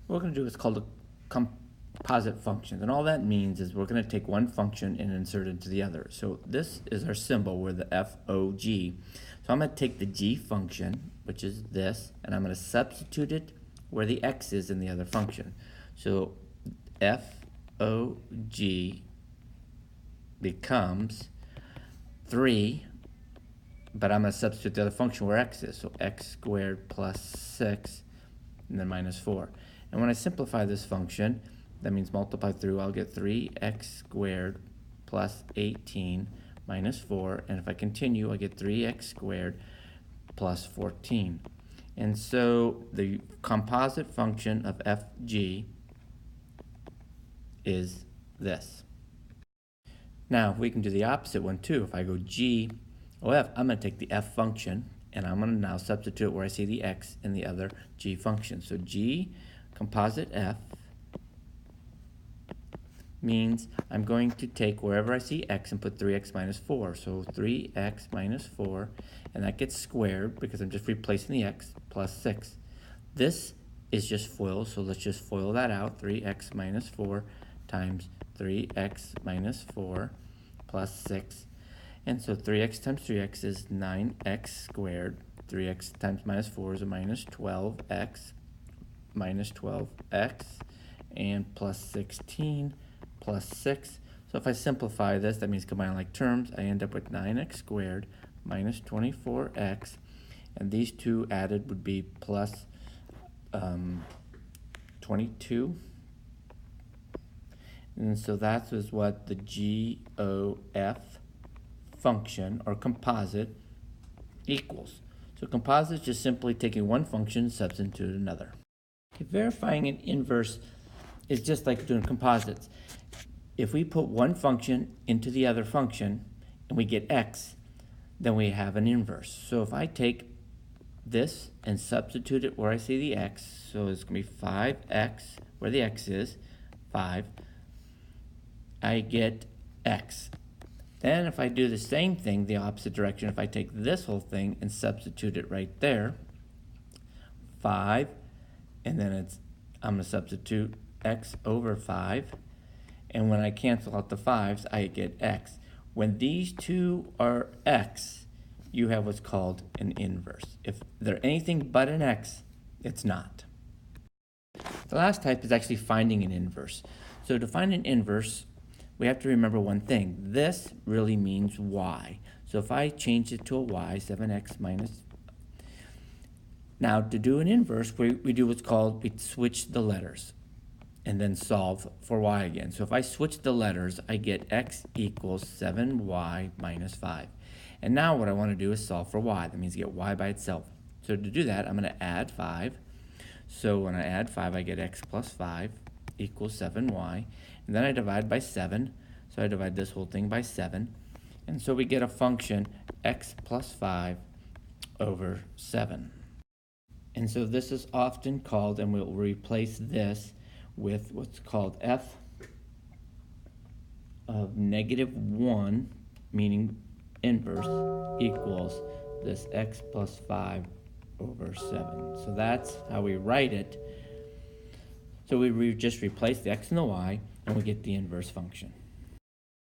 What we're going to do is called a composite function. And all that means is we're going to take one function and insert it into the other. So this is our symbol, where the FOG. So I'm going to take the G function, which is this, and I'm going to substitute it where the X is in the other function. So FOG becomes 3, but I'm going to substitute the other function where X is. So X squared plus 6 and then minus 4. And when I simplify this function, that means multiply through, I'll get 3x squared plus 18 minus 4. And if I continue, I get 3x squared plus 14. And so the composite function of FG is this. Now, we can do the opposite one too. If I go G, I'm going to take the F function, and I'm going to now substitute where I see the X in the other G function. So G composite F means I'm going to take wherever I see X and put 3x minus 4. So 3x minus 4, and that gets squared because I'm just replacing the X, plus 6. This is just FOIL, so let's just FOIL that out. 3x minus 4 times 3x minus 4 plus 6. And so 3x times 3x is 9x squared. 3x times minus 4 is a minus 12x, and plus 16 plus 6. So if I simplify this, that means combine like terms, I end up with 9x squared minus 24x, and these two added would be plus 22. And so that is what the GOF function, or composite, equals. So composite is just simply taking one function and substituting another. Verifying an inverse is just like doing composites. If we put one function into the other function and we get x, then we have an inverse. So if I take this and substitute it where I see the x, so it's going to be 5x, where the x is, 5, I get x. Then if I do the same thing the opposite direction, if I take this whole thing and substitute it right there, 5, and then I'm going to substitute x over 5, and when I cancel out the 5's, I get x. When these two are x, you have what's called an inverse. If they're anything but an x, it's not. The last type is actually finding an inverse. So to find an inverse, we have to remember one thing. This really means y. So if I change it to a y, 7x minus. Now to do an inverse, we do what's called, we switch the letters and then solve for y again. So if I switch the letters, I get x equals 7y minus 5. And now what I want to do is solve for y. That means get y by itself. So to do that, I'm going to add 5. So when I add 5, I get x plus 5 equals 7y. And then I divide by 7. So I divide this whole thing by 7. And so we get a function x plus 5 over 7. And so this is often called, and we'll replace this with what's called f of -1, meaning inverse, equals this x plus 5 over 7. So that's how we write it. So we just replace the x and the y, and we get the inverse function.